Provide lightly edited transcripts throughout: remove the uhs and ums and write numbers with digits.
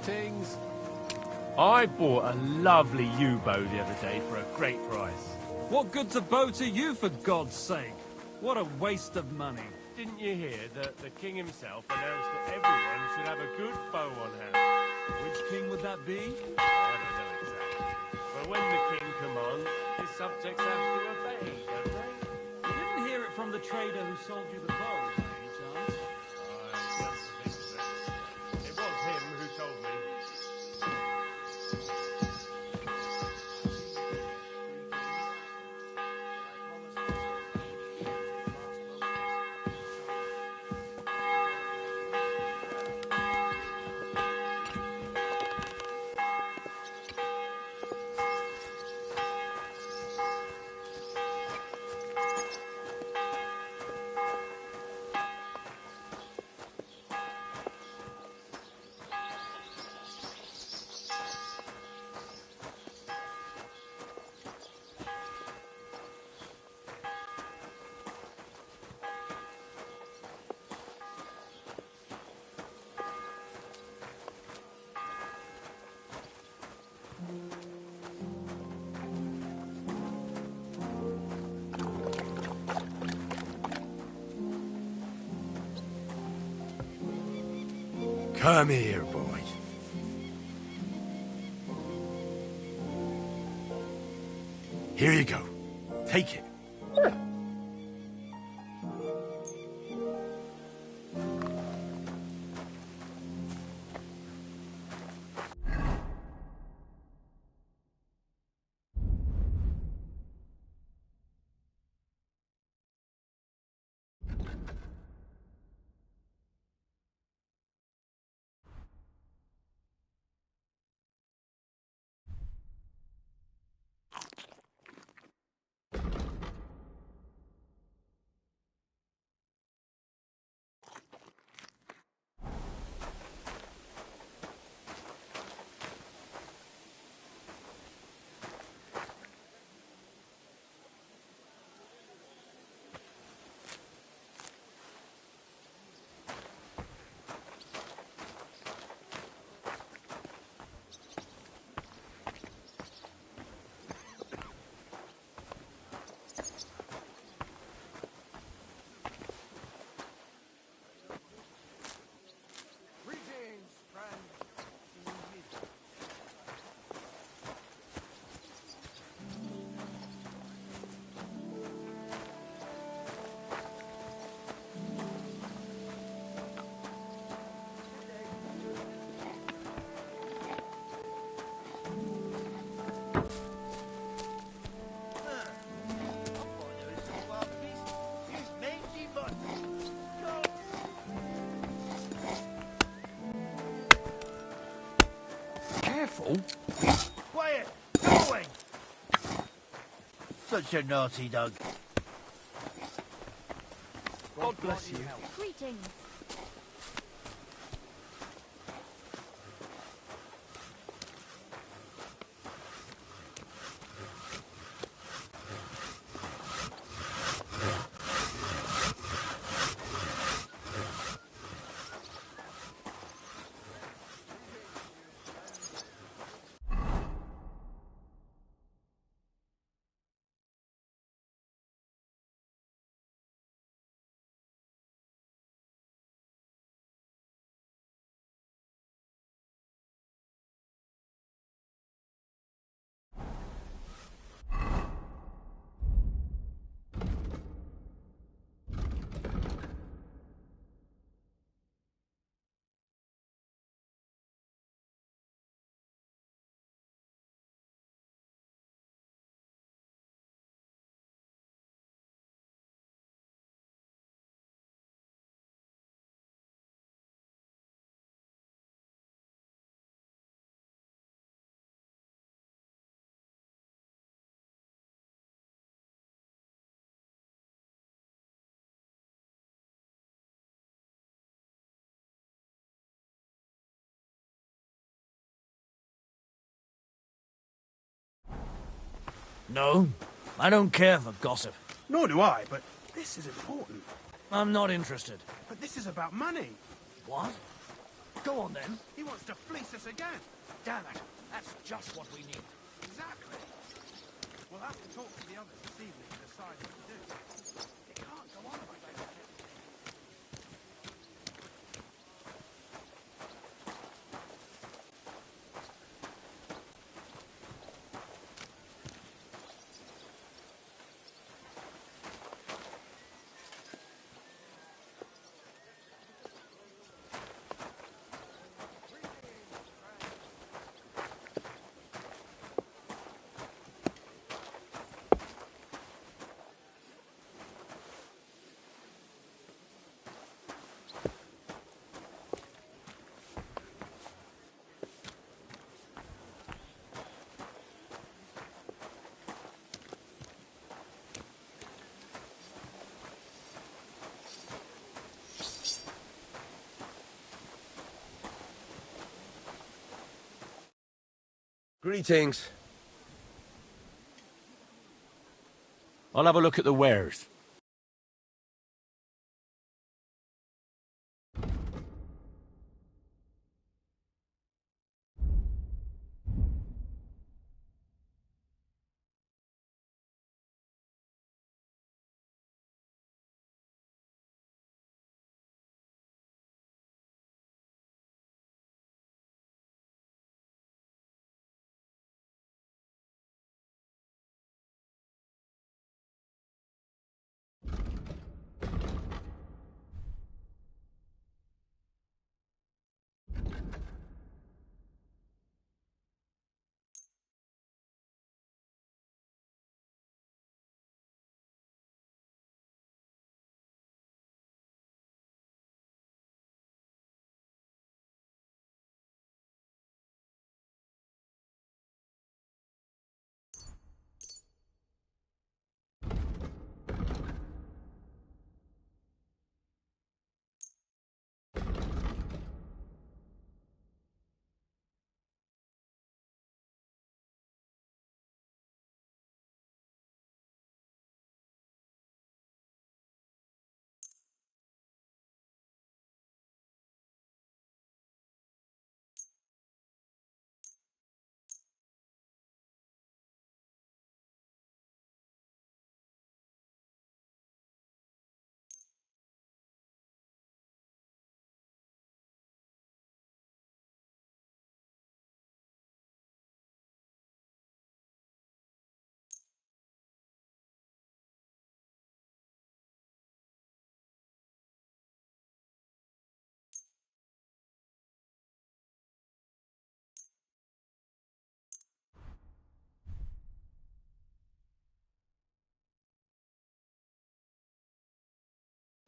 Greetings. I bought a lovely U-bow the other day for a great price. What good's a bow to you, for God's sake? What a waste of money. Didn't you hear that the king himself announced that everyone should have a good bow on hand? Which king would that be? I don't know exactly. But when the king commands, his subjects have to obey, don't they? You didn't hear it from the trader who sold you the bow, by any chance? I don't think so. It was him who told me. Come here, boy. Here you go. Take it. Careful. Quiet! Going! Such a naughty dog. God bless you. Greetings. No, I don't care for gossip. Nor do I, but this is important. I'm not interested. But this is about money. What? Go on then. He wants to fleece us again. Damn it. That's just what we need. Exactly. We'll have to talk to the others this evening and decide what to do. It can't go on like this. Greetings. I'll have a look at the wares.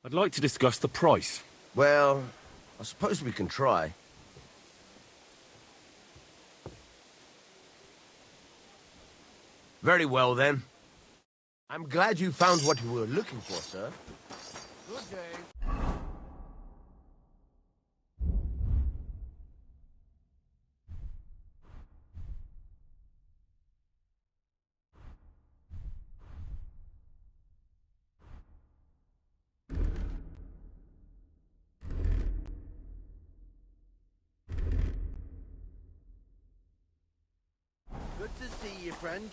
I'd like to discuss the price. Well, I suppose we can try. Very well, then. I'm glad you found what you were looking for, sir. Good day. Good to see you, friend.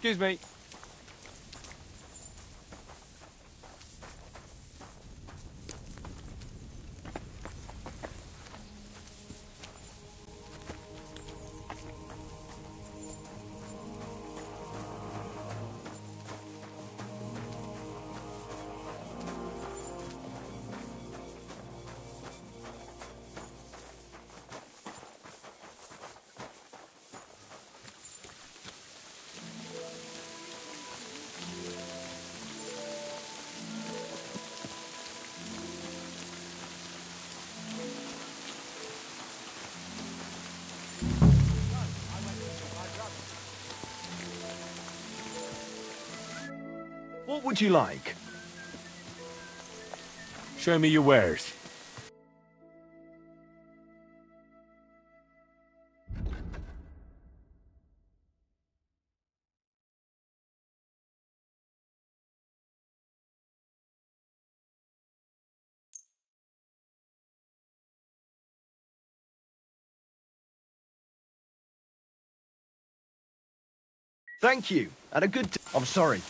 Excuse me. What would you like? Show me your wares. Thank you. Had a good I'm sorry.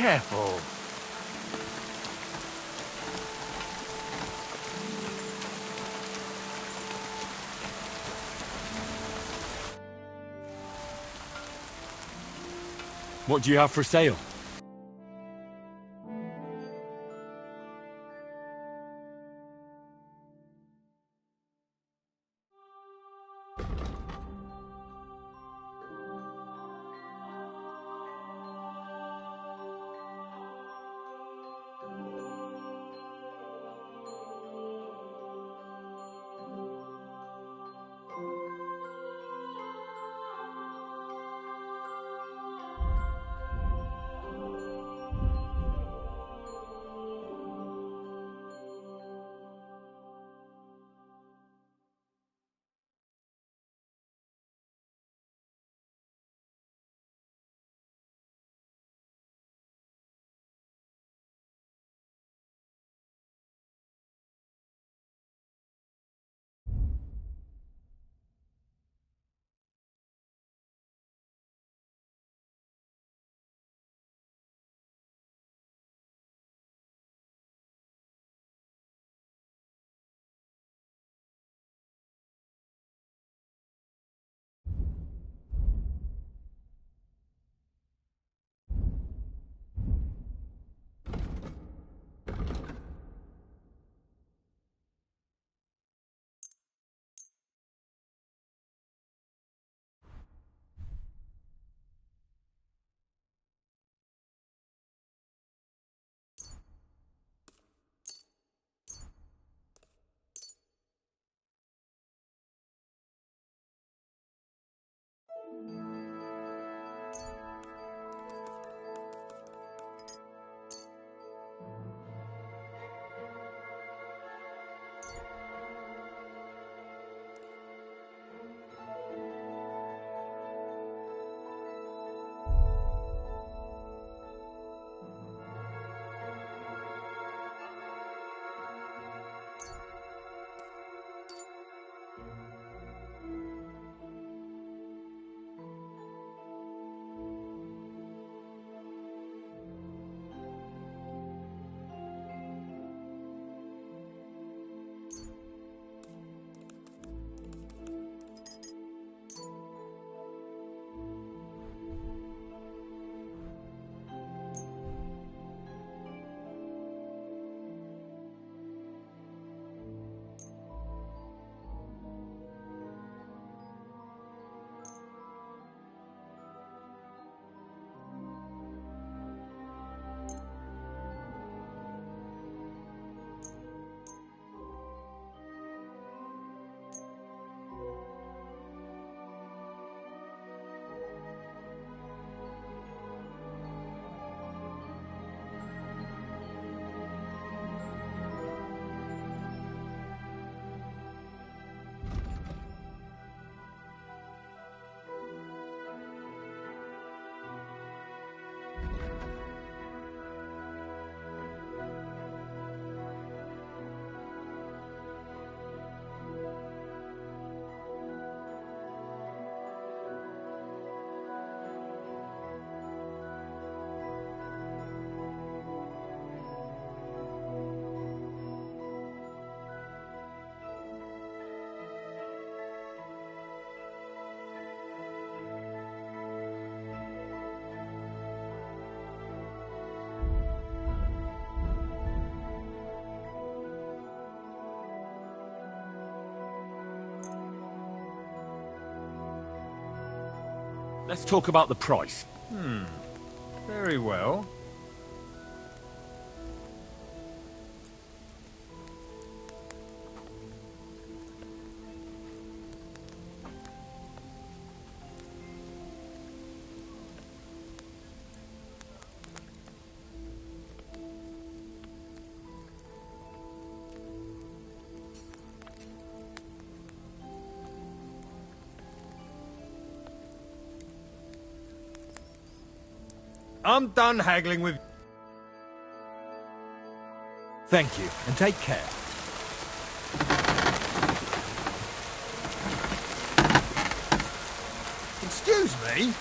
Careful. What do you have for sale? Let's talk about the price. Very well. I'm done haggling with... Thank you, and take care. Excuse me?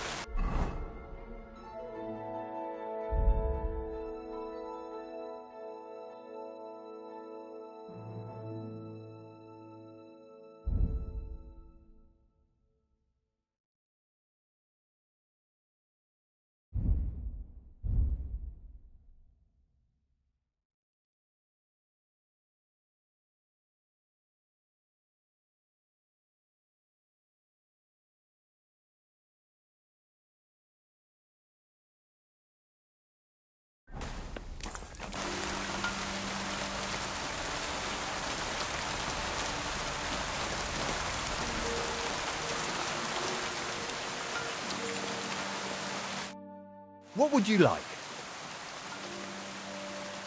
What would you like?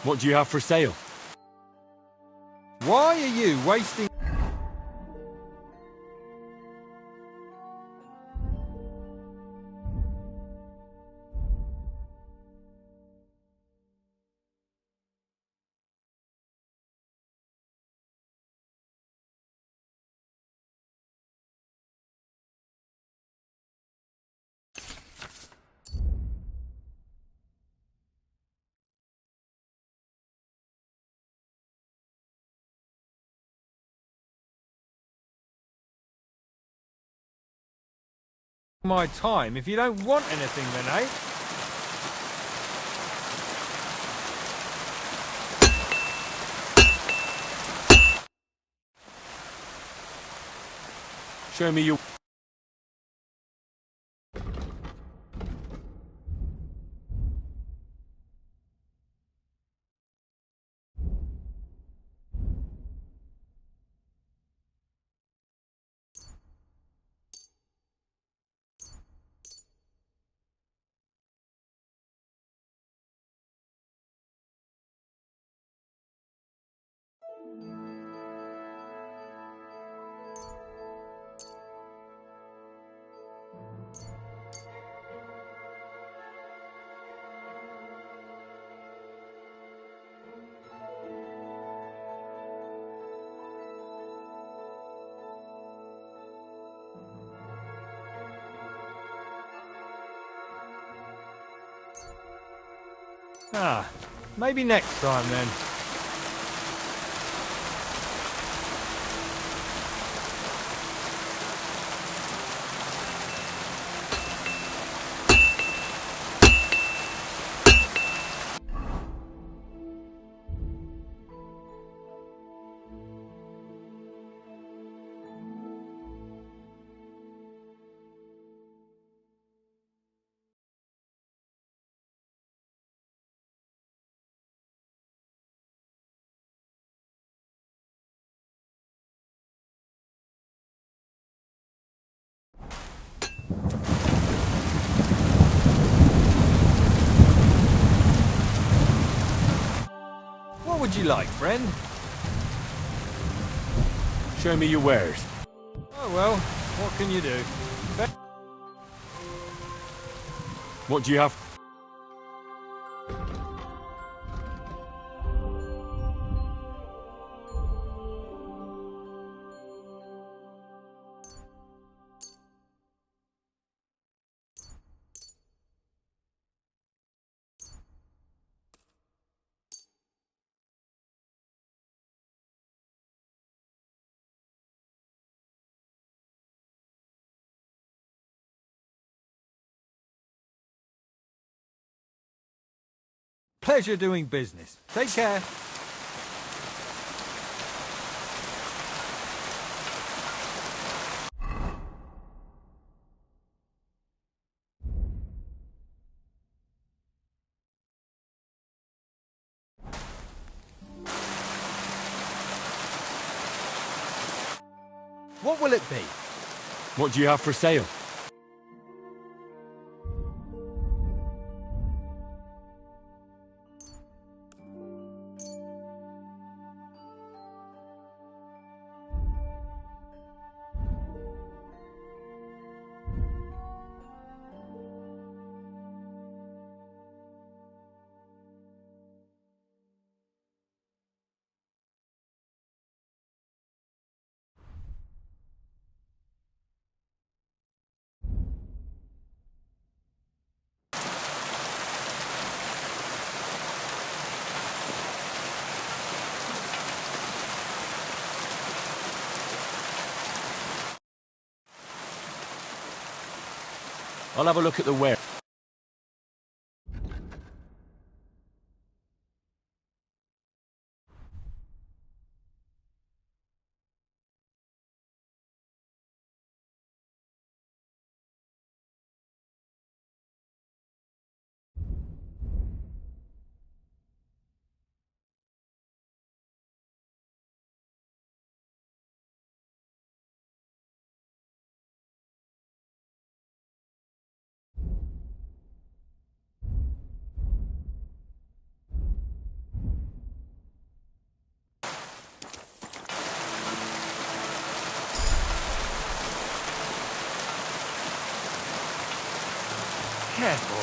What do you have for sale? Why are you wasting... my time if you don't want anything then, eh? Show me your... Ah, maybe next time then. What would you like, friend? Show me your wares. Oh well, what can you do? What do you have? Pleasure doing business. Take care. What will it be? What do you have for sale? I'll have a look at the ware. Careful.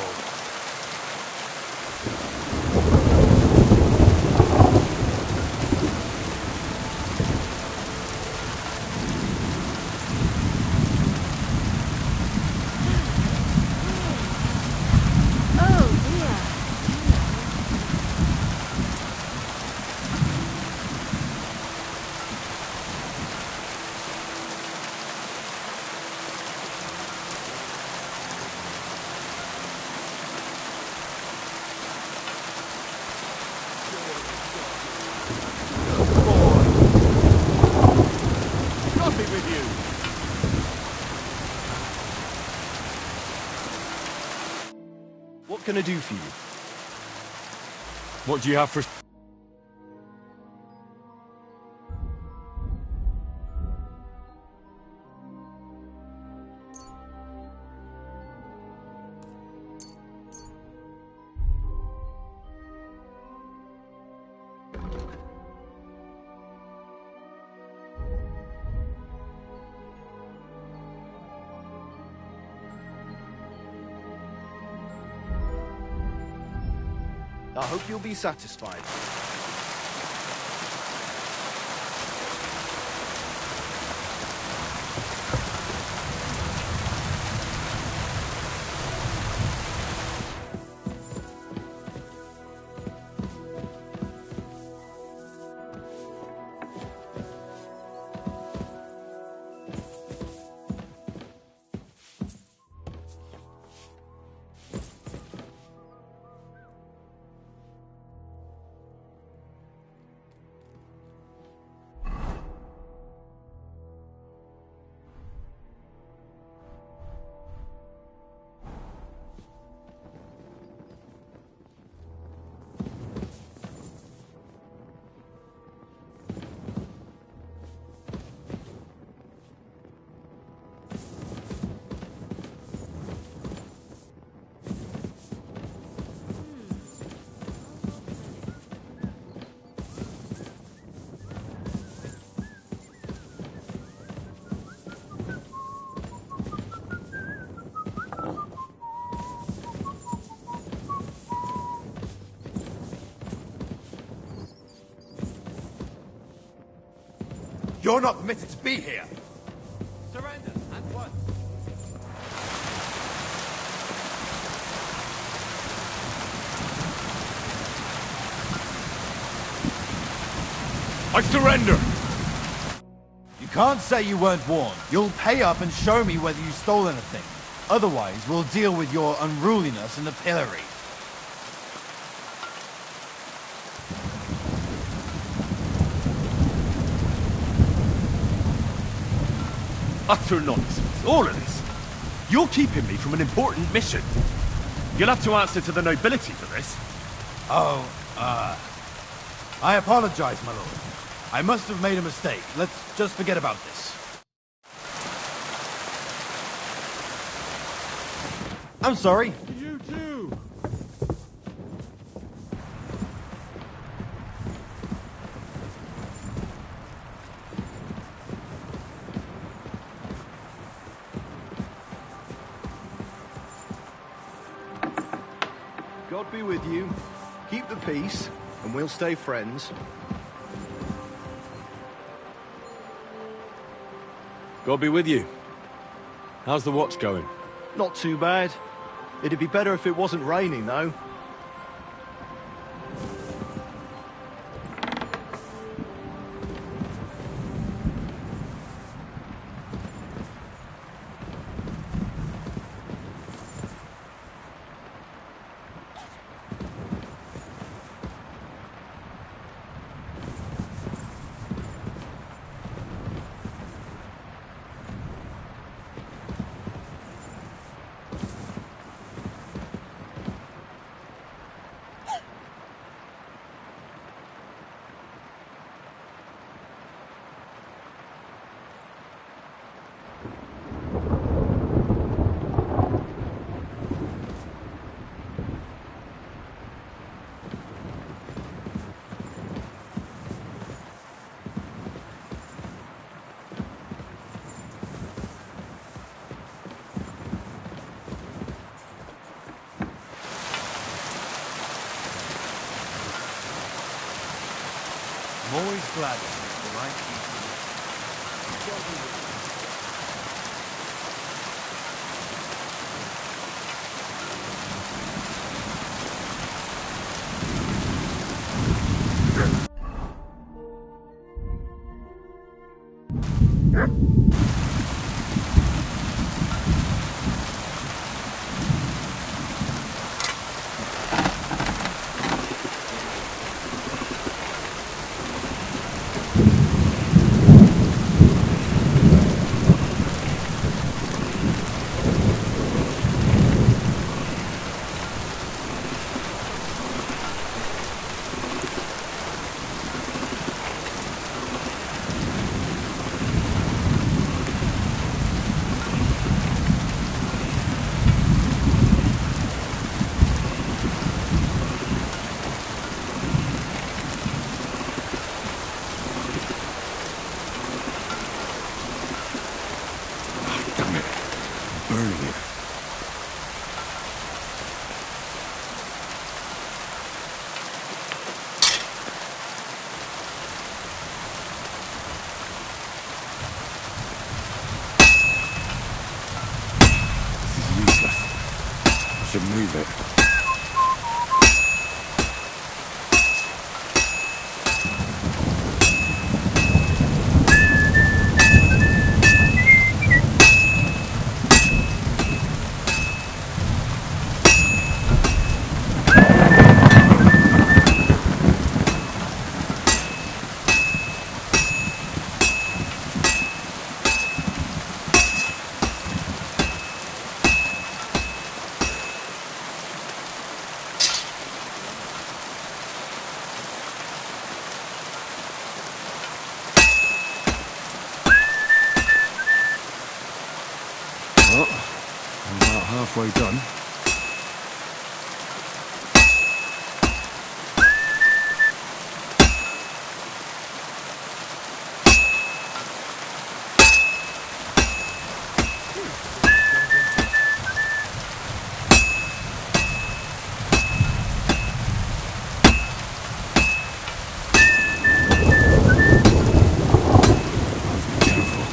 What can I do for you? What do you have for... I hope you'll be satisfied. You're not permitted to be here. Surrender, at once. I surrender! You can't say you weren't warned. You'll pay up and show me whether you stole anything. Otherwise, we'll deal with your unruliness in the pillory. Utter nonsense, all of this. You're keeping me from an important mission. You'll have to answer to the nobility for this. Oh, I apologize, my lord. I must have made a mistake. Let's just forget about this. I'm sorry. You too. God be with you. Keep the peace, and we'll stay friends. God be with you. How's the watch going? Not too bad. It'd be better if it wasn't raining, though. I'm always glad to meet the right people. Damn it. I'm burning it. This is useless. I should move it. Well, I'm about halfway done. Be careful.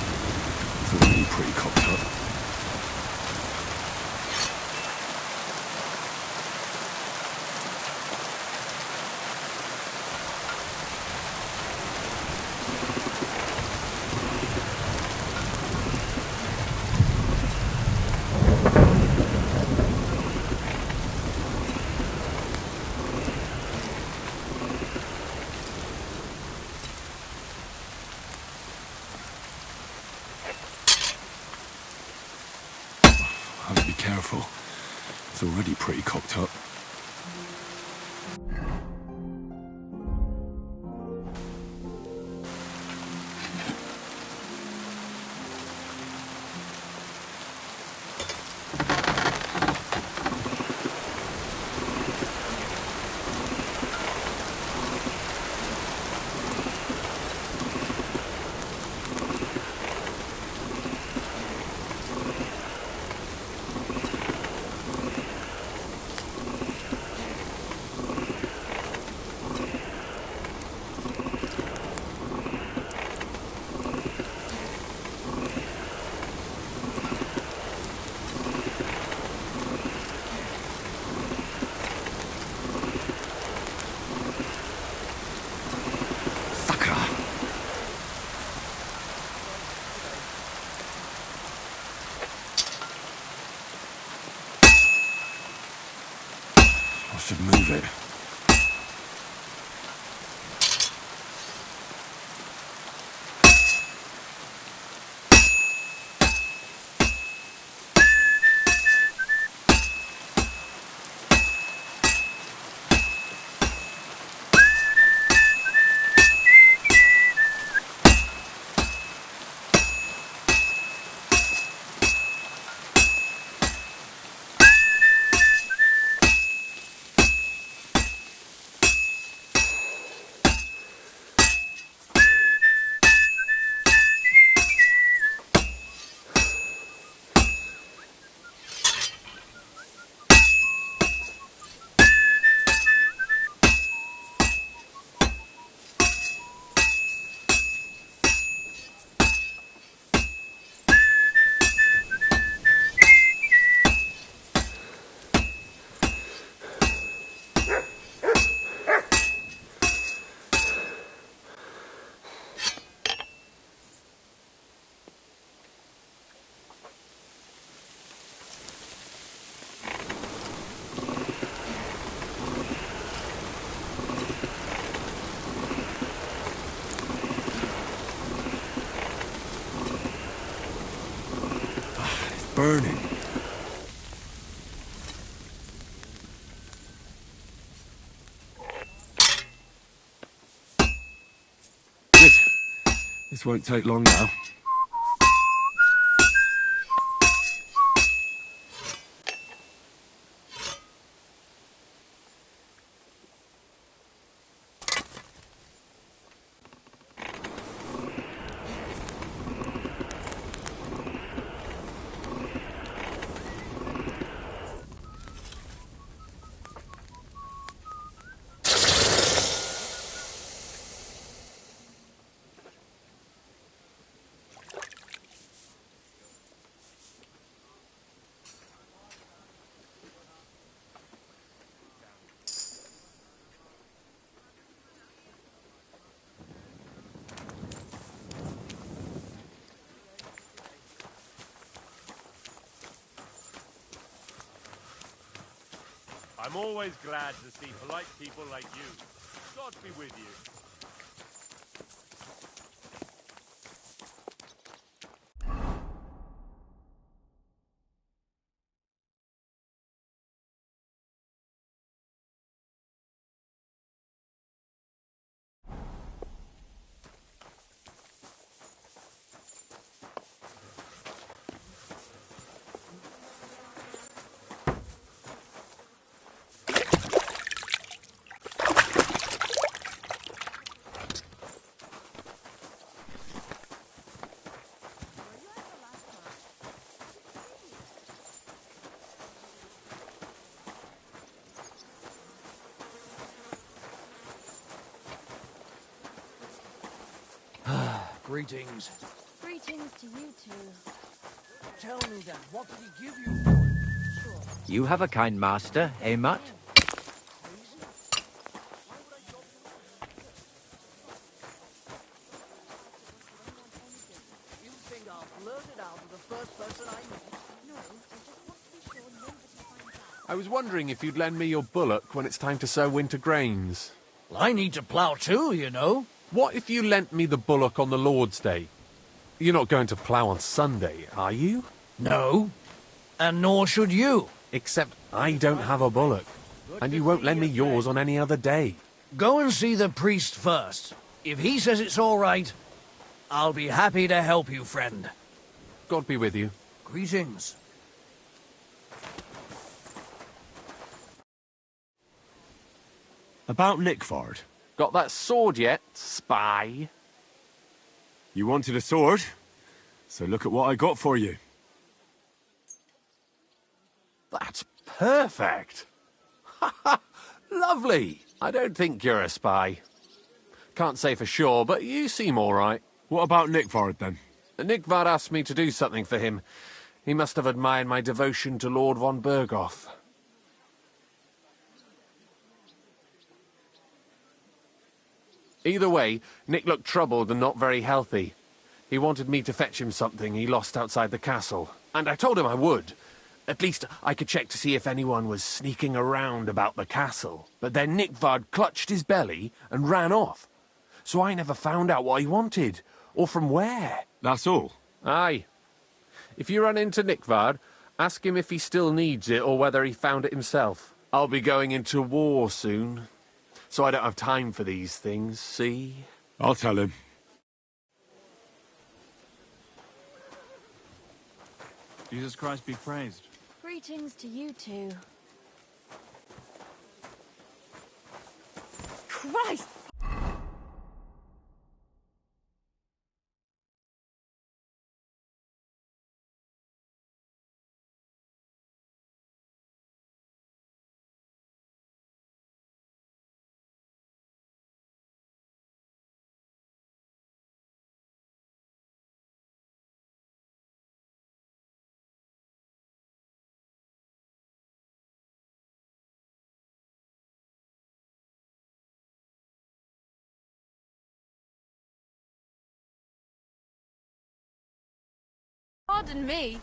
It's already pretty cocked up. Have to be careful. It's already pretty cocked up. should move it. Burning. Good. This won't take long now. I'm always glad to see polite people like you. God be with you. Greetings. Greetings to you too. Tell me then, what did he give you for it? Sure. You have a kind master, eh, Mutt? You think I'll blurt it out to the first person I meet? No, I just want to be sure nobody finds out. I was wondering if you'd lend me your bullock when it's time to sow winter grains. Well, I need to plough too, you know. What if you lent me the bullock on the Lord's Day? You're not going to plough on Sunday, are you? No. And nor should you. Except I don't have a bullock. And you won't lend me yours on any other day. Go and see the priest first. If he says it's all right, I'll be happy to help you, friend. God be with you. Greetings. About Nickford. Got that sword yet, spy? You wanted a sword? So look at what I got for you. That's perfect. Lovely. I don't think you're a spy. Can't say for sure, but you seem all right. What about Nickford, then? Nickvard asked me to do something for him. He must have admired my devotion to Lord von Berghoff. Either way, Nick looked troubled and not very healthy. He wanted me to fetch him something he lost outside the castle, and I told him I would. At least I could check to see if anyone was sneaking around about the castle. But then Nickvard clutched his belly and ran off. So I never found out what he wanted, or from where. That's all? Aye. If you run into Nickvard, ask him if he still needs it or whether he found it himself. I'll be going into war soon, so I don't have time for these things, see? I'll tell him. Jesus Christ be praised. Greetings to you too. Christ! Pardon me.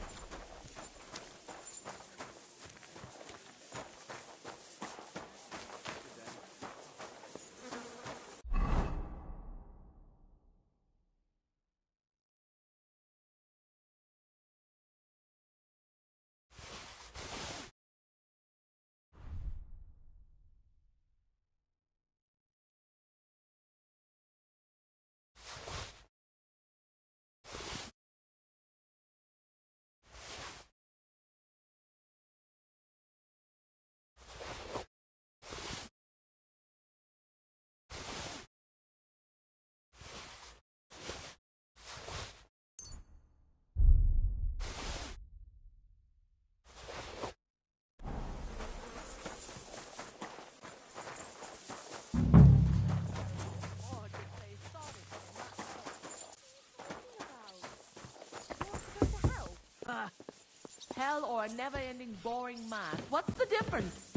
Hell or a never-ending boring math. What's the difference?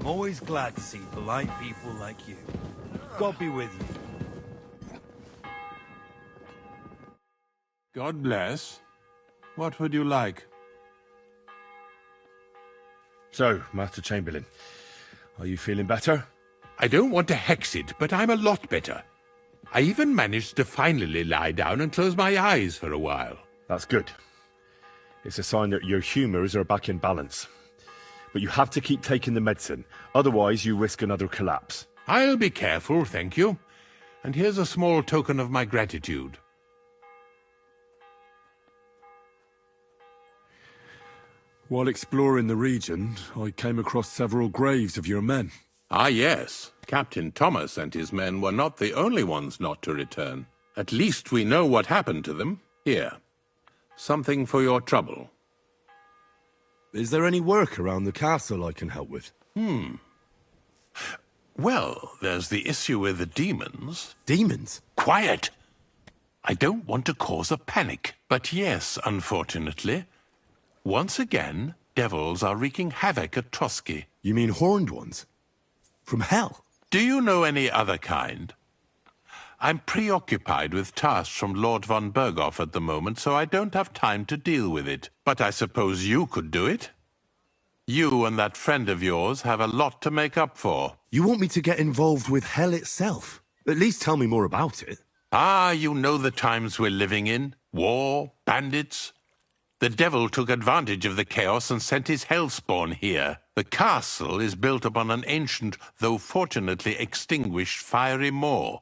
I'm always glad to see polite people like you. God be with you. God bless. What would you like? So, Master Chamberlain, are you feeling better? I don't want to hex it, but I'm a lot better. I even managed to finally lie down and close my eyes for a while. That's good. It's a sign that your humours are back in balance. But you have to keep taking the medicine, otherwise you risk another collapse. I'll be careful, thank you. And here's a small token of my gratitude. While exploring the region, I came across several graves of your men. Ah, yes. Captain Thomas and his men were not the only ones not to return. At least we know what happened to them. Here. Something for your trouble. Is there any work around the castle I can help with? Well, there's the issue with the demons. Demons? Quiet! I don't want to cause a panic. But yes, unfortunately, once again, devils are wreaking havoc at Trotsky. You mean horned ones? From hell? Do you know any other kind? I'm preoccupied with tasks from Lord von Berghoff at the moment, so I don't have time to deal with it. But I suppose you could do it? You and that friend of yours have a lot to make up for. You want me to get involved with hell itself? At least tell me more about it. Ah, you know the times we're living in. War, bandits. The devil took advantage of the chaos and sent his hellspawn here. The castle is built upon an ancient, though fortunately extinguished, fiery moor.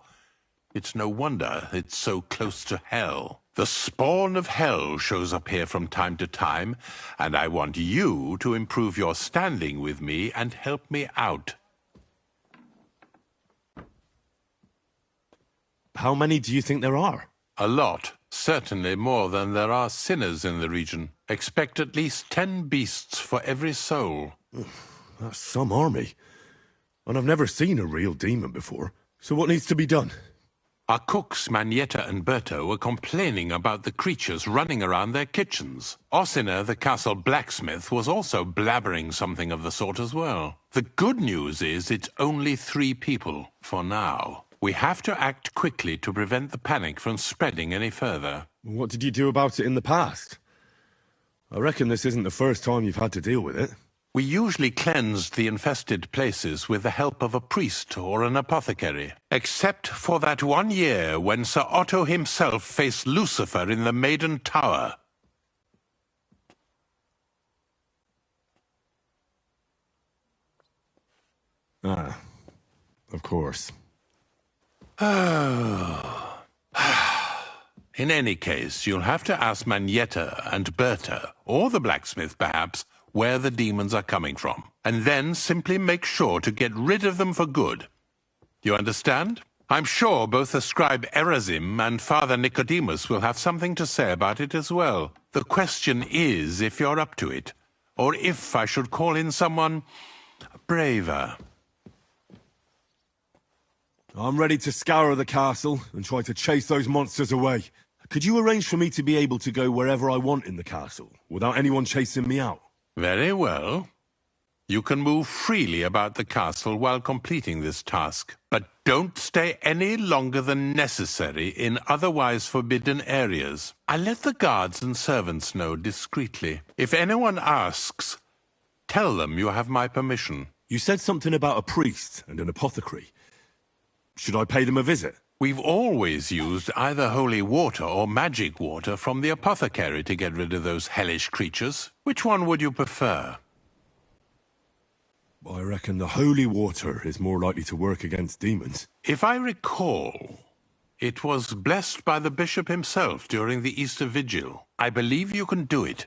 It's no wonder it's so close to hell. The spawn of hell shows up here from time to time, and I want you to improve your standing with me and help me out. How many do you think there are? A lot. Certainly more than there are sinners in the region. Expect at least 10 beasts for every soul. That's some army. And I've never seen a real demon before. So what needs to be done? Our cooks, Manietta and Berto, were complaining about the creatures running around their kitchens. Ossiner, the castle blacksmith, was also blabbering something of the sort as well. The good news is it's only 3 people, for now. We have to act quickly to prevent the panic from spreading any further. What did you do about it in the past? I reckon this isn't the first time you've had to deal with it. We usually cleansed the infested places with the help of a priest or an apothecary. Except for that one year when Sir Otto himself faced Lucifer in the Maiden Tower. Ah, of course. In any case, you'll have to ask Manietta and Berta, or the blacksmith perhaps, where the demons are coming from, and then simply make sure to get rid of them for good. You understand? I'm sure both the scribe Erazim and Father Nicodemus will have something to say about it as well. The question is if you're up to it, or if I should call in someone braver. I'm ready to scour the castle and try to chase those monsters away. Could you arrange for me to be able to go wherever I want in the castle, without anyone chasing me out? Very well. You can move freely about the castle while completing this task, but don't stay any longer than necessary in otherwise forbidden areas. I'll let the guards and servants know discreetly. If anyone asks, tell them you have my permission. You said something about a priest and an apothecary. Should I pay them a visit? We've always used either holy water or magic water from the apothecary to get rid of those hellish creatures. Which one would you prefer? I reckon the holy water is more likely to work against demons. If I recall, it was blessed by the bishop himself during the Easter Vigil. I believe you can do it.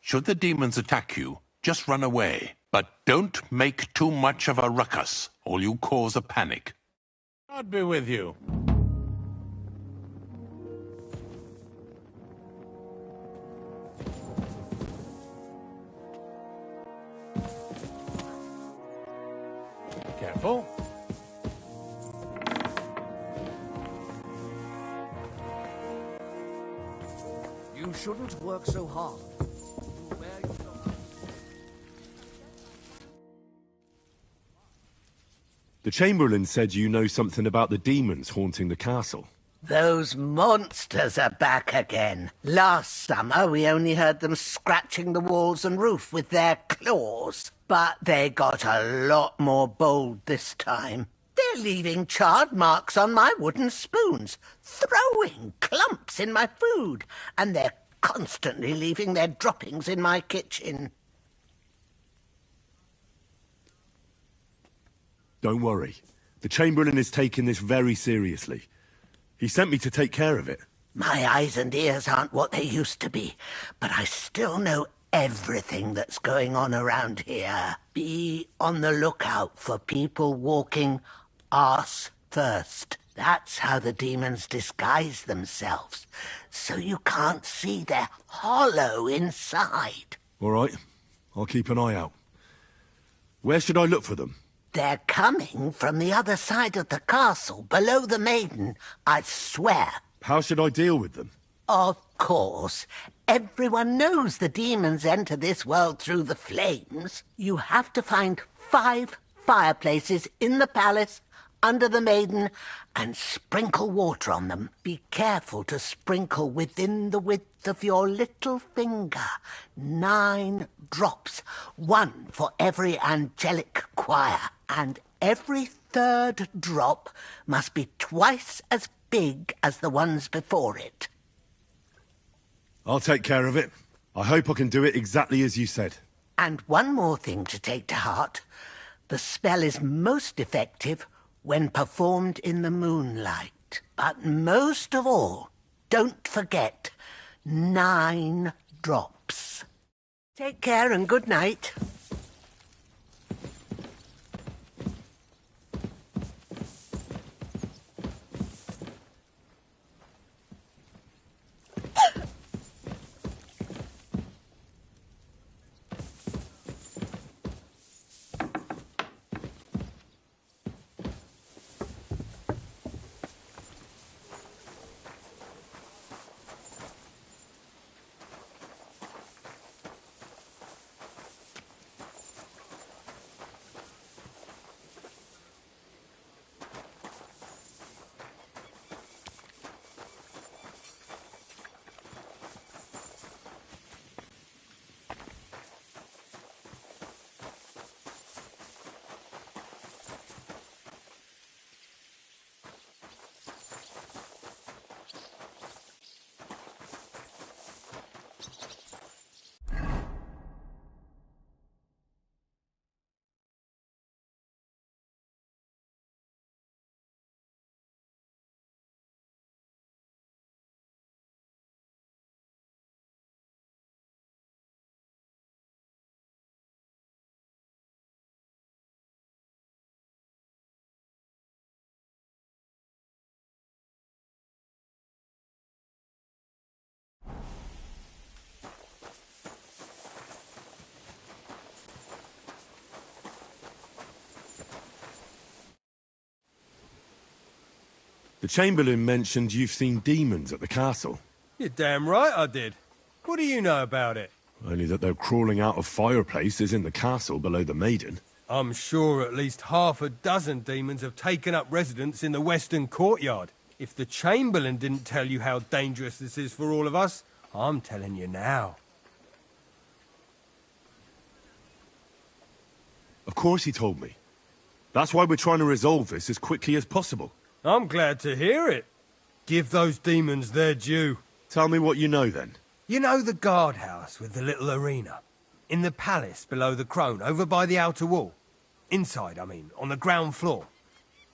Should the demons attack you, just run away. But don't make too much of a ruckus, or you cause a panic. God be with you. Careful. You shouldn't work so hard. The Chamberlain said you know something about the demons haunting the castle. Those monsters are back again. Last summer, we only heard them scratching the walls and roof with their claws. But they got a lot more bold this time. They're leaving charred marks on my wooden spoons, throwing clumps in my food, and they're constantly leaving their droppings in my kitchen. Don't worry. The Chamberlain is taking this very seriously. He sent me to take care of it. My eyes and ears aren't what they used to be, but I still know everything that's going on around here. Be on the lookout for people walking arse first. That's how the demons disguise themselves, so you can't see they're hollow inside. All right. I'll keep an eye out. Where should I look for them? They're coming from the other side of the castle, below the maiden, I swear. How should I deal with them? Of course. Everyone knows the demons enter this world through the flames. You have to find 5 fireplaces in the palace, under the maiden, and sprinkle water on them. Be careful to sprinkle within the width of your little finger. 9 drops, 1 for every angelic choir. And every 3rd drop must be twice as big as the ones before it. I'll take care of it. I hope I can do it exactly as you said. And one more thing to take to heart. The spell is most effective when performed in the moonlight. But most of all, don't forget 9 drops. Take care and good night. The Chamberlain mentioned you've seen demons at the castle. You're damn right I did. What do you know about it? Only that they're crawling out of fireplaces in the castle below the maiden. I'm sure at least 6 demons have taken up residence in the western courtyard. If the Chamberlain didn't tell you how dangerous this is for all of us, I'm telling you now. Of course he told me. That's why we're trying to resolve this as quickly as possible. I'm glad to hear it. Give those demons their due. Tell me what you know, then. You know the guardhouse with the little arena? In the palace below the Crone, over by the outer wall? Inside, I mean, on the ground floor.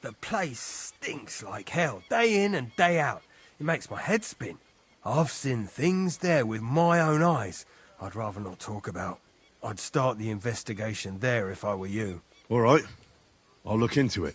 The place stinks like hell, day in and day out. It makes my head spin. I've seen things there with my own eyes I'd rather not talk about. I'd start the investigation there if I were you. All right. I'll look into it.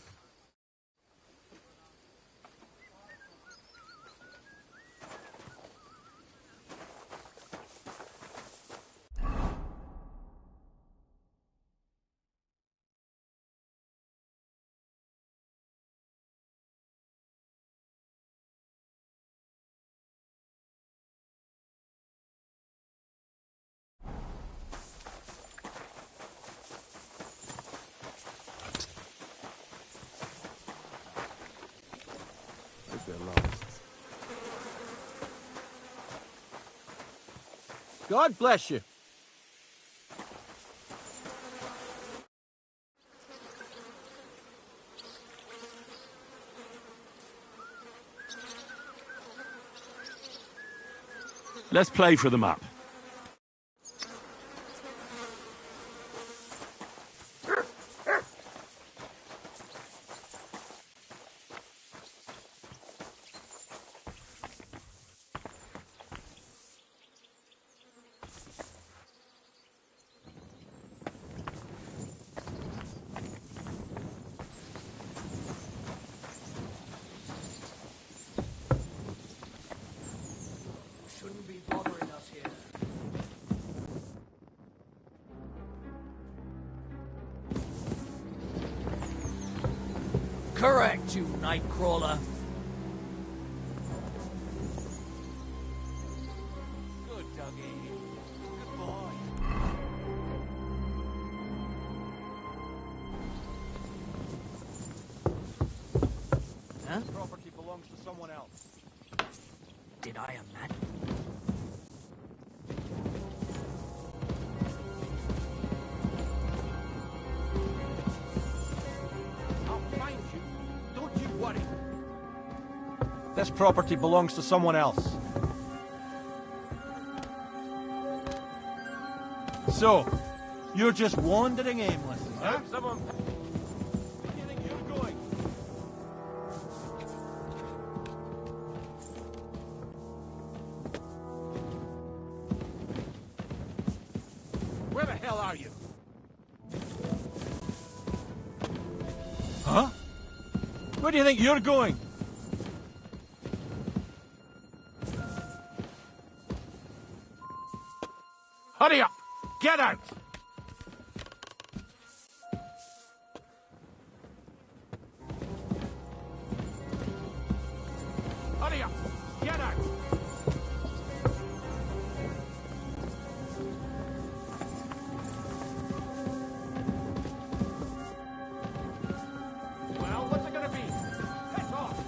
God bless you. Let's play for the map. Shouldn't be bothering us here. Correct, you nightcrawler. Good, Dougie. Good boy. Huh? Property belongs to someone else. Did I imagine? I'll find you. Don't you worry. This property belongs to someone else. So, you're just wandering aimlessly, huh? Someone... Where do you think you're going? Where the hell are you? Huh? Where do you think you're going? Hurry up! Get out! Hurry up! Get out! Well, what's it gonna be? Piss off!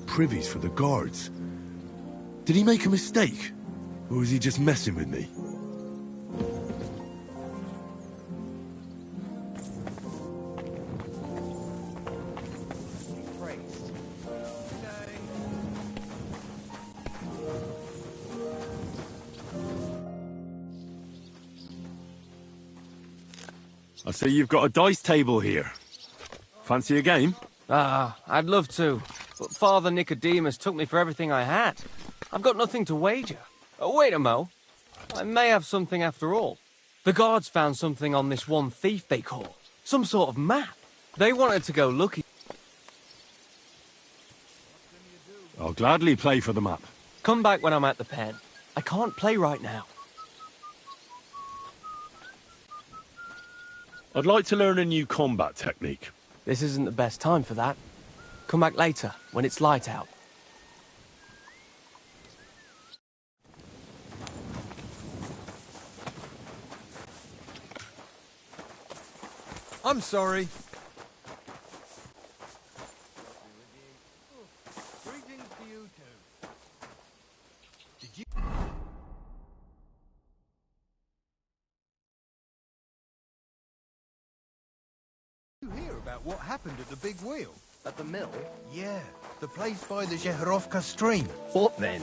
Privies for the guards. Did he make a mistake? Or was he just messing with me? I see you've got a dice table here. Fancy a game? Ah, I'd love to, but Father Nicodemus took me for everything I had. I've got nothing to wager. Oh, wait a mo. I may have something after all. The guards found something on this one thief they caught. Some sort of map. They wanted to go looking. I'll gladly play for the map. Come back when I'm at the pen. I can't play right now. I'd like to learn a new combat technique. This isn't the best time for that. Come back later, when it's light out. I'm sorry. Greetings to you too. Did you... You hear about what happened at the big wheel? At the mill? Yeah, the place by the Zheherovka stream. What then?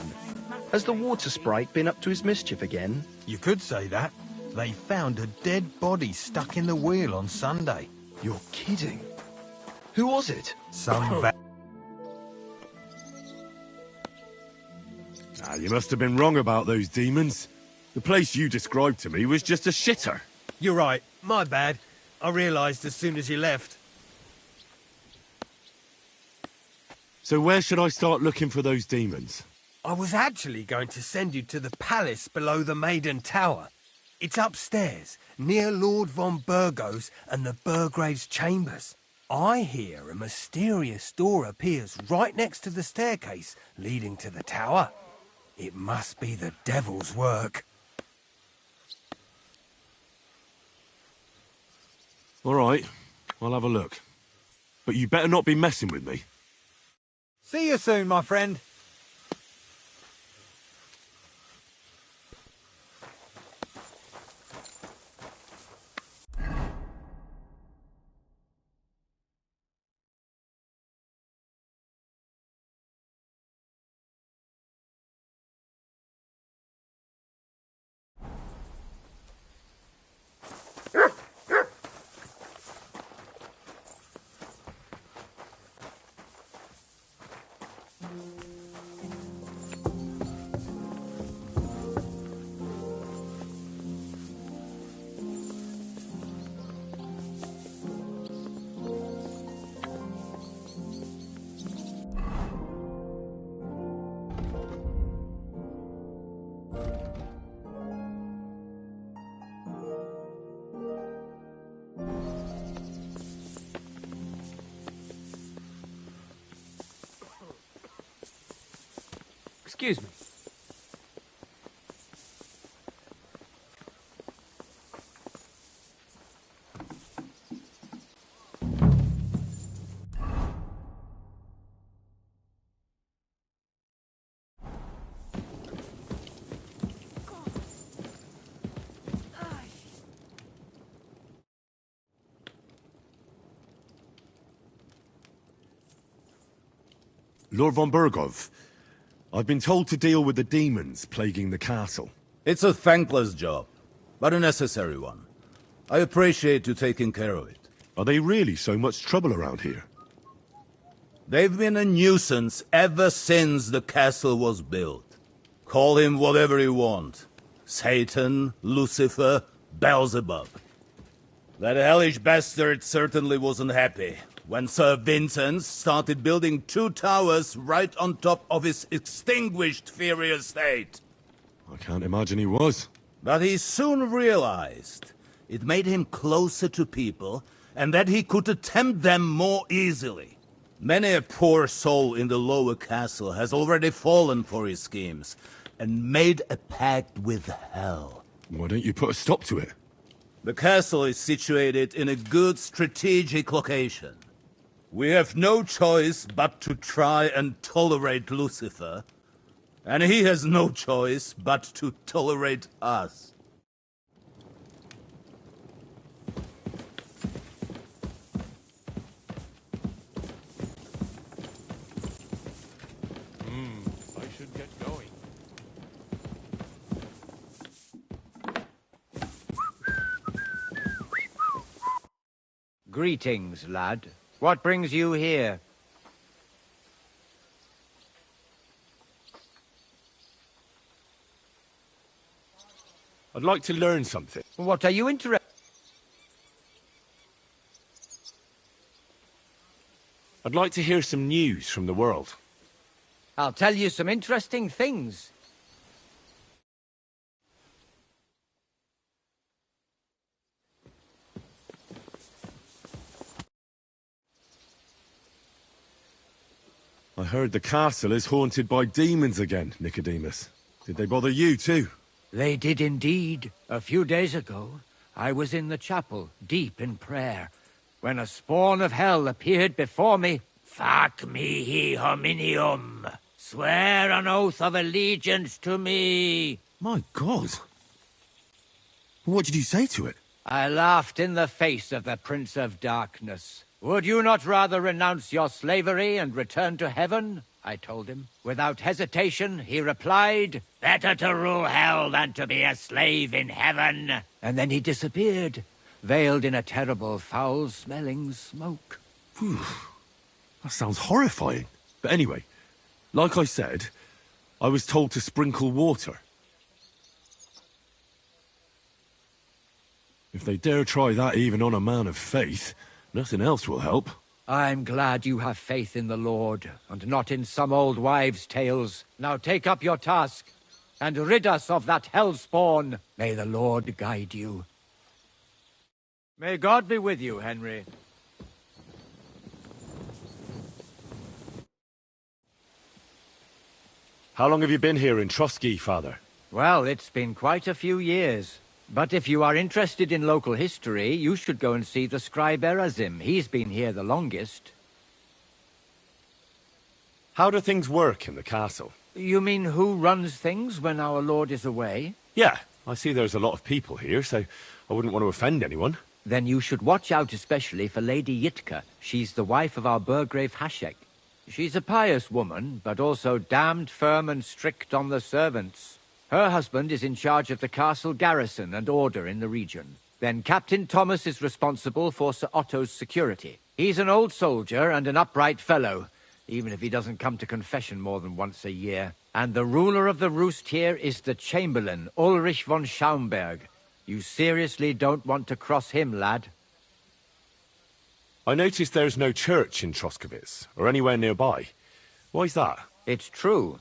Has the water sprite been up to his mischief again? You could say that. They found a dead body stuck in the wheel on Sunday. You're kidding. Who was it? Some You must have been wrong about those demons. The place you described to me was just a shitter. You're right. My bad. I realised as soon as you left. So where should I start looking for those demons? I was actually going to send you to the palace below the Maiden Tower. It's upstairs, near Lord von Burgos and the Burgrave's chambers. I hear a mysterious door appears right next to the staircase leading to the tower. It must be the devil's work. All right, I'll have a look. But you better not be messing with me. See you soon, my friend. Excuse me. Lord von Burgov, I've been told to deal with the demons plaguing the castle. It's a thankless job, but a necessary one. I appreciate you taking care of it. Are they really so much trouble around here? They've been a nuisance ever since the castle was built. Call him whatever you want. Satan, Lucifer, Beelzebub. That hellish bastard certainly wasn't happy when Sir Vincent started building 2 towers right on top of his extinguished fairy estate. I can't imagine he was. But he soon realized it made him closer to people, and that he could attempt them more easily. Many a poor soul in the lower castle has already fallen for his schemes, and made a pact with hell. Why don't you put a stop to it? The castle is situated in a good strategic location. We have no choice but to try and tolerate Lucifer, and he has no choice but to tolerate us. I should get going. Greetings, lad. What brings you here? I'd like to learn something. What are you interested? I'd like to hear some news from the world. I'll tell you some interesting things. I heard the castle is haunted by demons again, Nicodemus. Did they bother you too? They did indeed. A few days ago, I was in the chapel, deep in prayer, when a spawn of hell appeared before me. Fac mihi hominium. Swear an oath of allegiance to me. My God. What did you say to it? I laughed in the face of the Prince of Darkness. Would you not rather renounce your slavery and return to heaven? I told him. Without hesitation, he replied, better to rule hell than to be a slave in heaven. And then he disappeared, veiled in a terrible, foul-smelling smoke. Whew. That sounds horrifying. But anyway, like I said, I was told to sprinkle water. If they dare try that even on a man of faith, nothing else will help. I'm glad you have faith in the Lord, and not in some old wives' tales. Now take up your task. and rid us of that hellspawn. May the Lord guide you. May God be with you, Henry. How long have you been here in Trotsky, Father? Well, it's been quite a few years. But if you are interested in local history, you should go and see the scribe Erazim. He's been here the longest. How do things work in the castle? You mean who runs things when our lord is away? Yeah, I see there's a lot of people here, so I wouldn't want to offend anyone. Then you should watch out especially for Lady Yitka. She's the wife of our Burgrave Hashek. She's a pious woman, but also damned firm and strict on the servants. Her husband is in charge of the castle garrison and order in the region. Then Captain Thomas is responsible for Sir Otto's security. He's an old soldier and an upright fellow, even if he doesn't come to confession more than once a year. And the ruler of the roost here is the Chamberlain, Ulrich von Schaumburg. You seriously don't want to cross him, lad. I noticed there's no church in Troskowitz, or anywhere nearby. Why's that? It's true.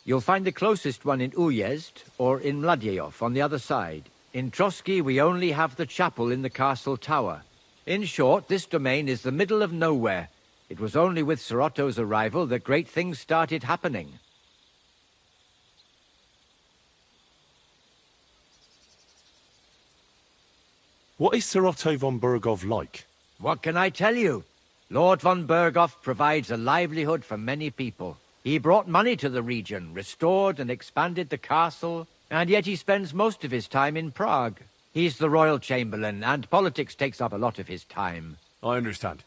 You'll find the closest one in Uyezd, or in Mladejov on the other side. In Trotsky, we only have the chapel in the castle tower. In short, this domain is the middle of nowhere. It was only with Sir Otto's arrival that great things started happening. What is Sir Otto von Berghoff like? What can I tell you? Lord von Berghoff provides a livelihood for many people. He brought money to the region, restored and expanded the castle, and yet he spends most of his time in Prague. He's the royal chamberlain, and politics takes up a lot of his time. I understand.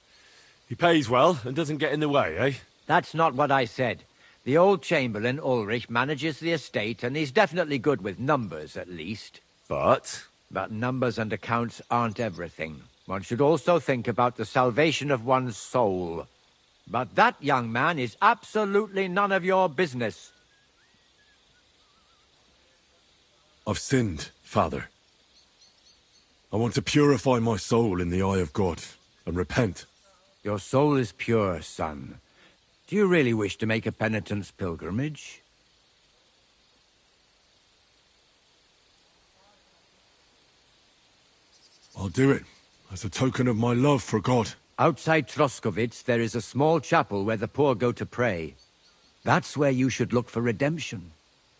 He pays well and doesn't get in the way, eh? That's not what I said. The old chamberlain, Ulrich, manages the estate, and he's definitely good with numbers, at least. But numbers and accounts aren't everything. One should also think about the salvation of one's soul. But that, young man, is absolutely none of your business. I've sinned, Father. I want to purify my soul in the eye of God and repent. Your soul is pure, son. Do you really wish to make a penitence pilgrimage? I'll do it, as a token of my love for God. Outside Troskowitz, there is a small chapel where the poor go to pray. That's where you should look for redemption.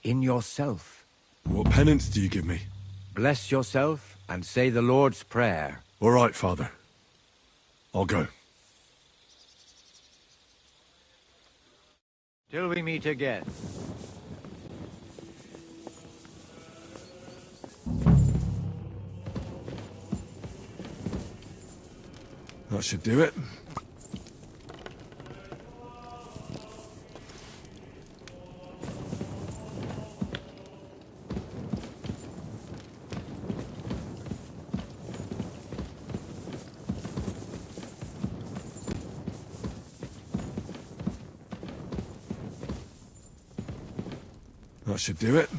In yourself. What penance do you give me? Bless yourself and say the Lord's Prayer. All right, Father. I'll go. Till we meet again. That should do it. That should do it.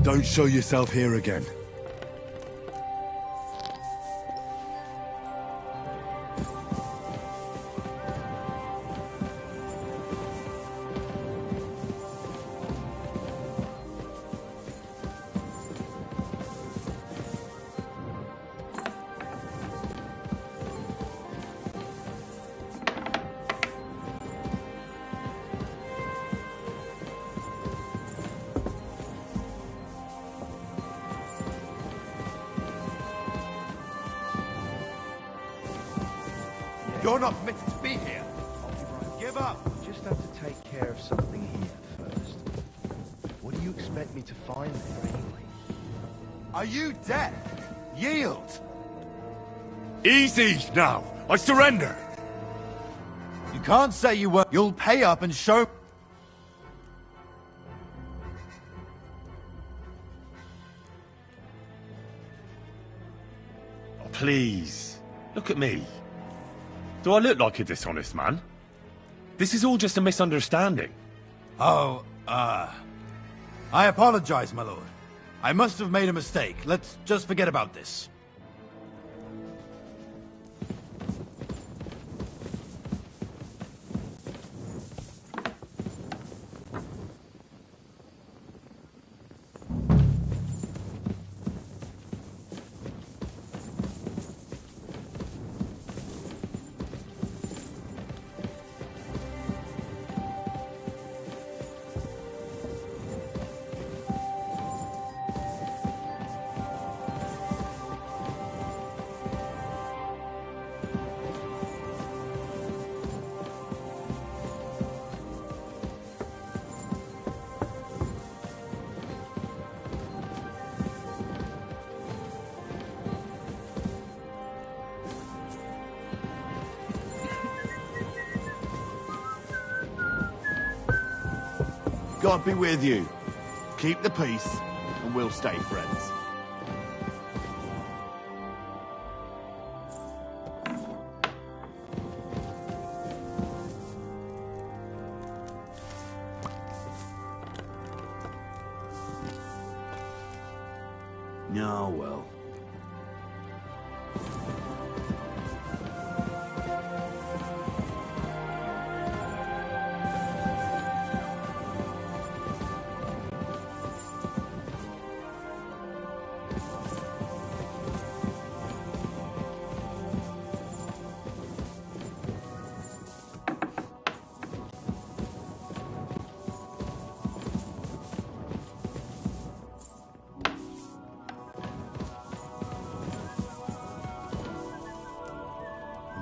Don't show yourself here again. You're not permitted to be here. Give up! Just have to take care of something here first. What do you expect me to find there anyway? Are you deaf? Yield! Easy now! I surrender! You can't say you won't. You'll pay up and show... Please, look at me. Do I look like a dishonest man? This is all just a misunderstanding. Oh, I apologize, my lord. I must have made a mistake. Let's just forget about this. God be with you. Keep the peace, and we'll stay friends. Oh, well.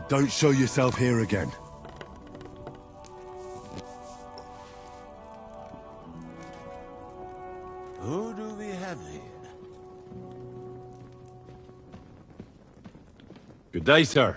Don't show yourself here again. Who do we have here? Good day, sir.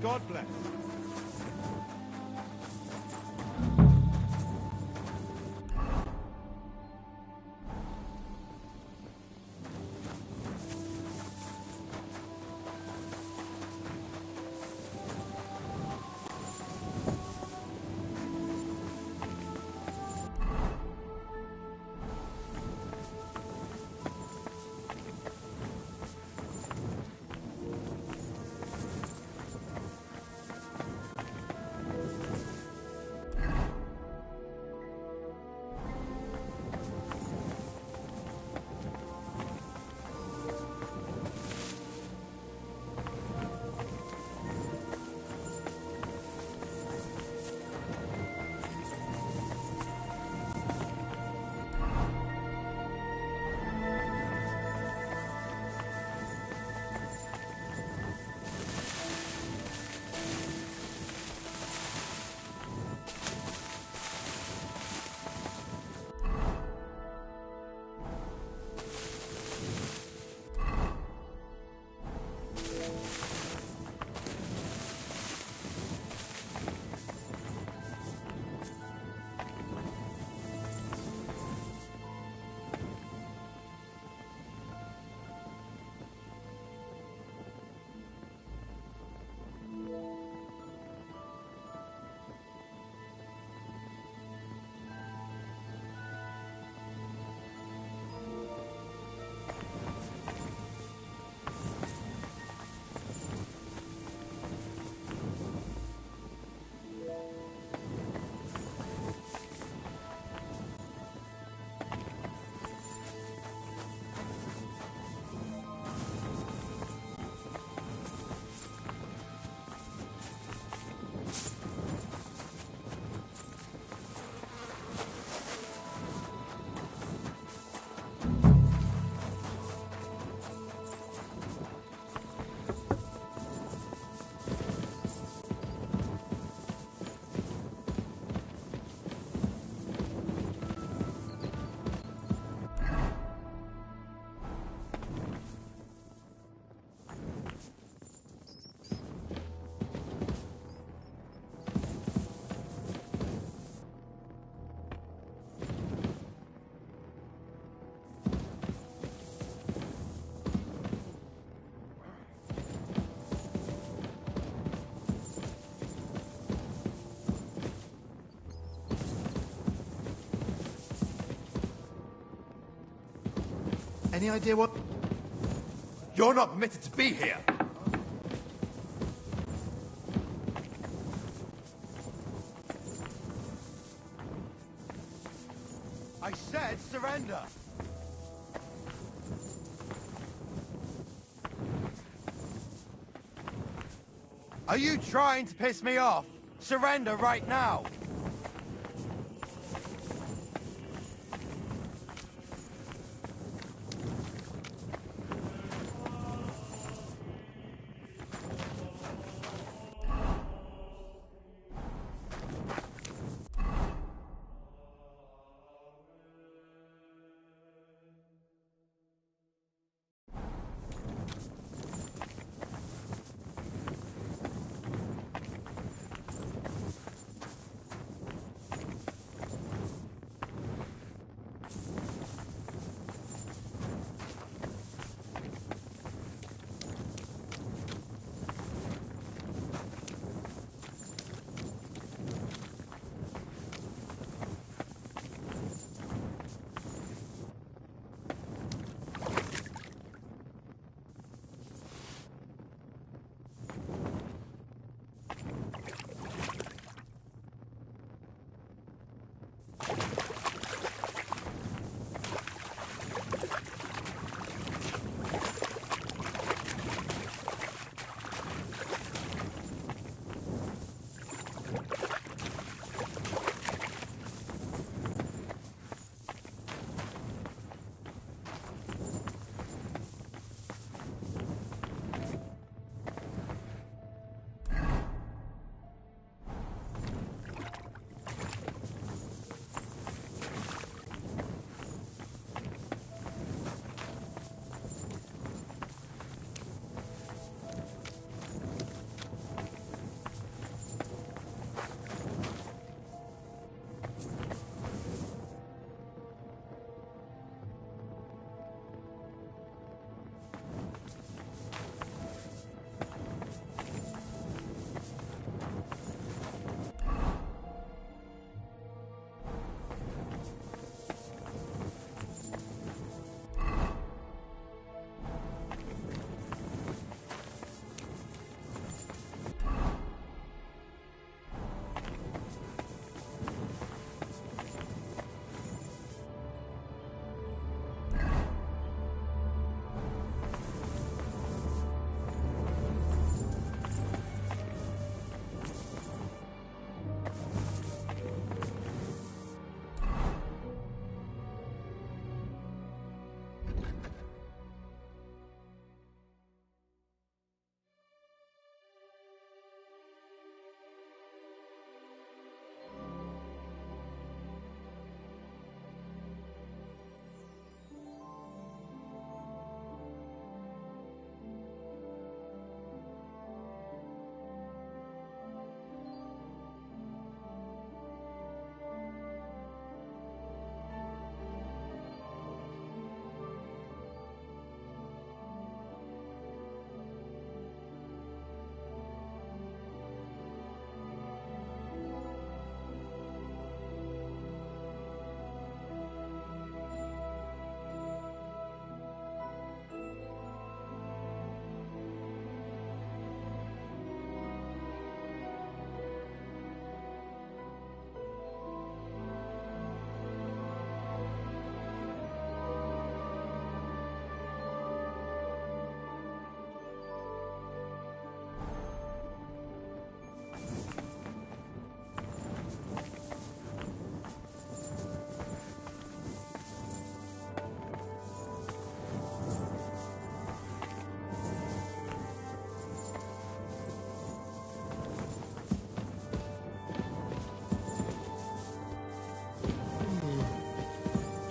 God bless. Any idea what? You're not permitted to be here. I said surrender. Are you trying to piss me off? Surrender right now.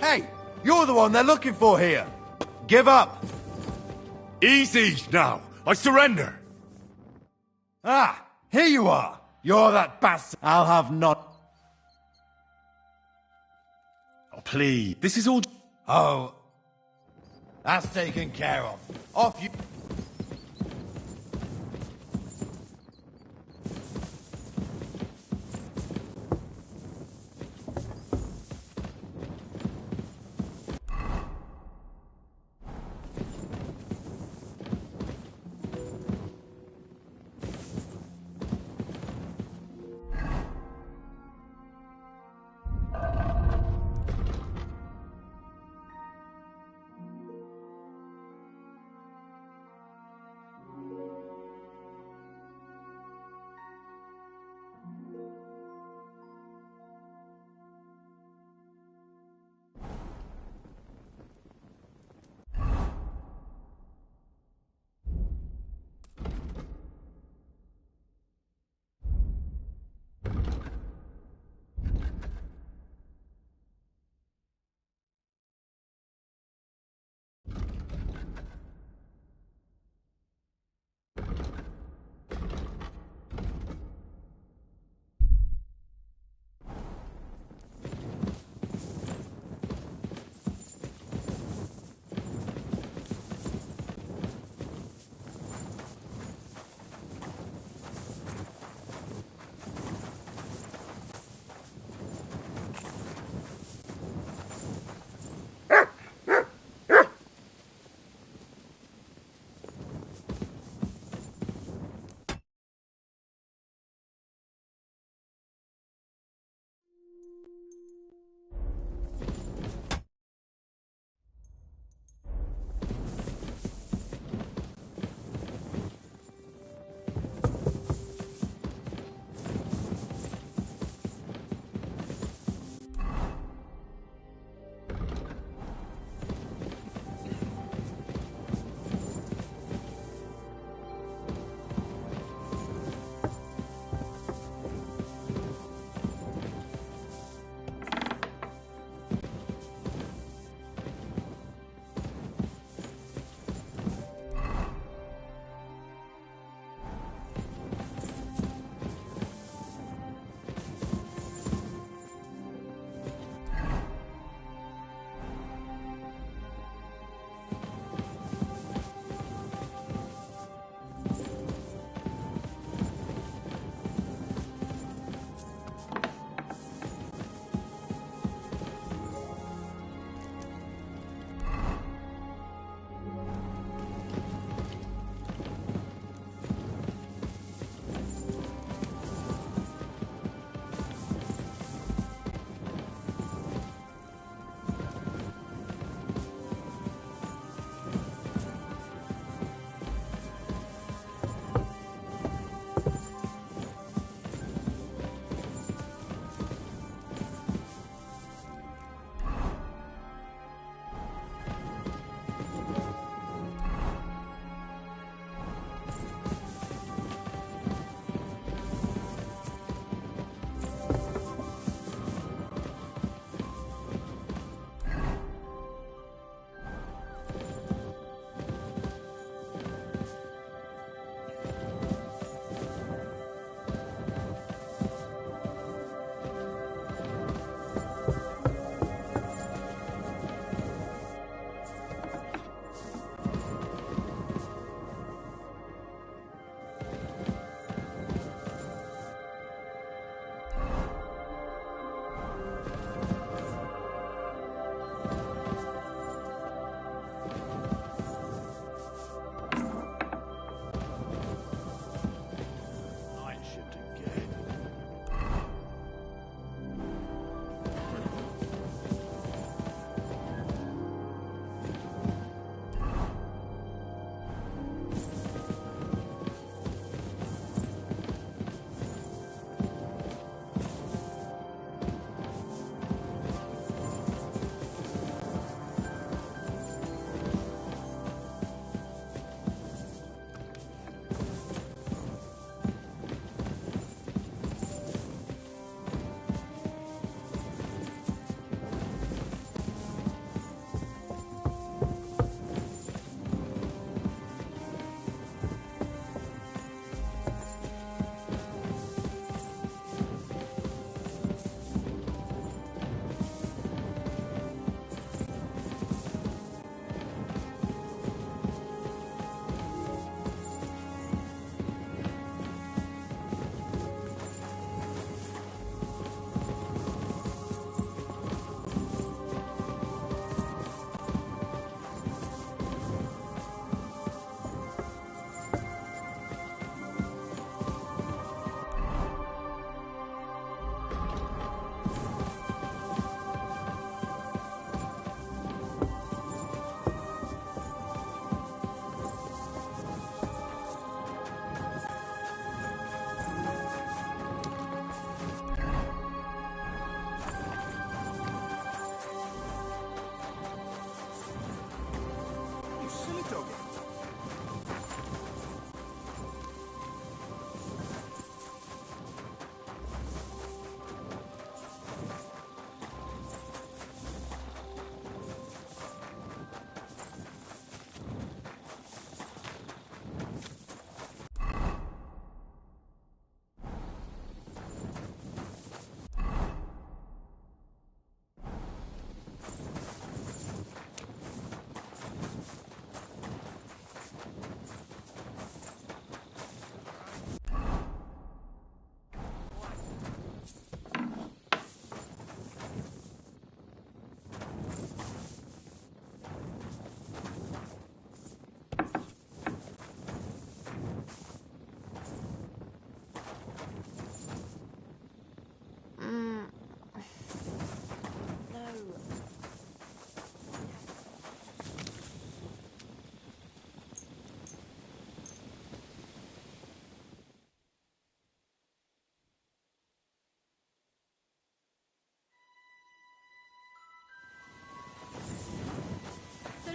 Hey, you're the one they're looking for here. Give up. Easy now. I surrender. Ah, here you are. You're that bastard. I'll have not. Oh, please. This is all... Oh, that's taken care of. Off you...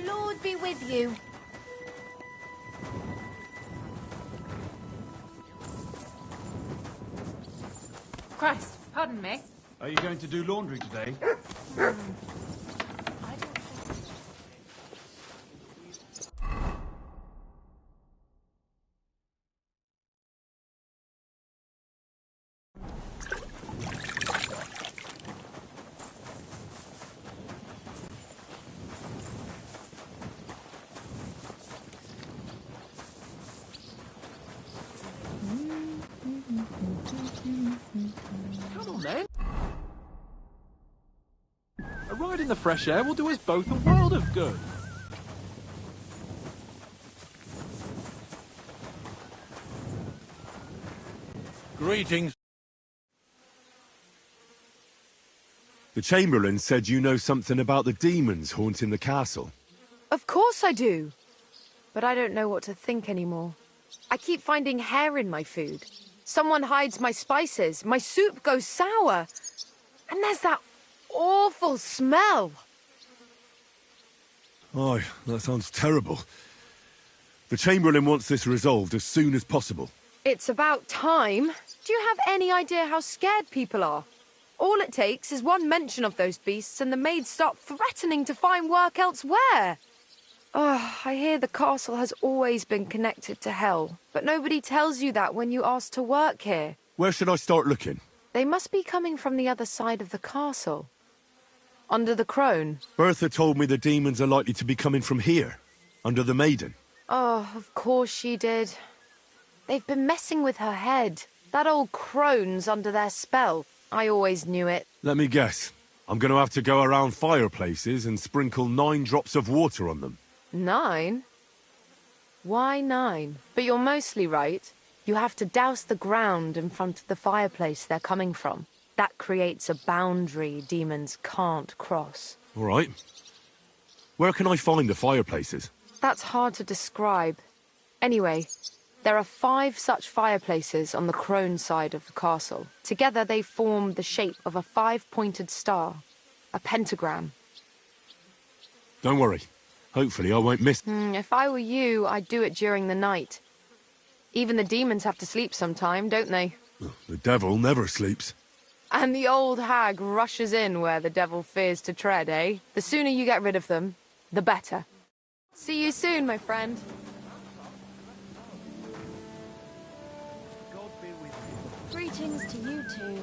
The Lord be with you. Christ, pardon me. Are you going to do laundry today? Come on, then. A ride in the fresh air will do us both a world of good. Greetings. The Chamberlain said you know something about the demons haunting the castle. Of course I do. But I don't know what to think anymore. I keep finding hair in my food. Someone hides my spices. My soup goes sour. And there's that awful smell. Oh, that sounds terrible. The Chamberlain wants this resolved as soon as possible. It's about time. Do you have any idea how scared people are? All it takes is one mention of those beasts and the maids start threatening to find work elsewhere. Oh, I hear the castle has always been connected to hell, but nobody tells you that when you ask to work here. Where should I start looking? They must be coming from the other side of the castle. Under the crone. Bertha told me the demons are likely to be coming from here, under the maiden. Oh, of course she did. They've been messing with her head. That old crone's under their spell. I always knew it. Let me guess. I'm going to have to go around fireplaces and sprinkle 9 drops of water on them. 9? Why 9? But you're mostly right. You have to douse the ground in front of the fireplace they're coming from. That creates a boundary demons can't cross. All right. Where can I find the fireplaces? That's hard to describe. Anyway, there are 5 such fireplaces on the crone side of the castle. Together they form the shape of a 5-pointed star, a pentagram. Don't worry. Hopefully I won't miss... If I were you, I'd do it during the night. Even the demons have to sleep sometime, don't they? The devil never sleeps. And the old hag rushes in where the devil fears to tread, eh? The sooner you get rid of them, the better. See you soon, my friend. Greetings to you two.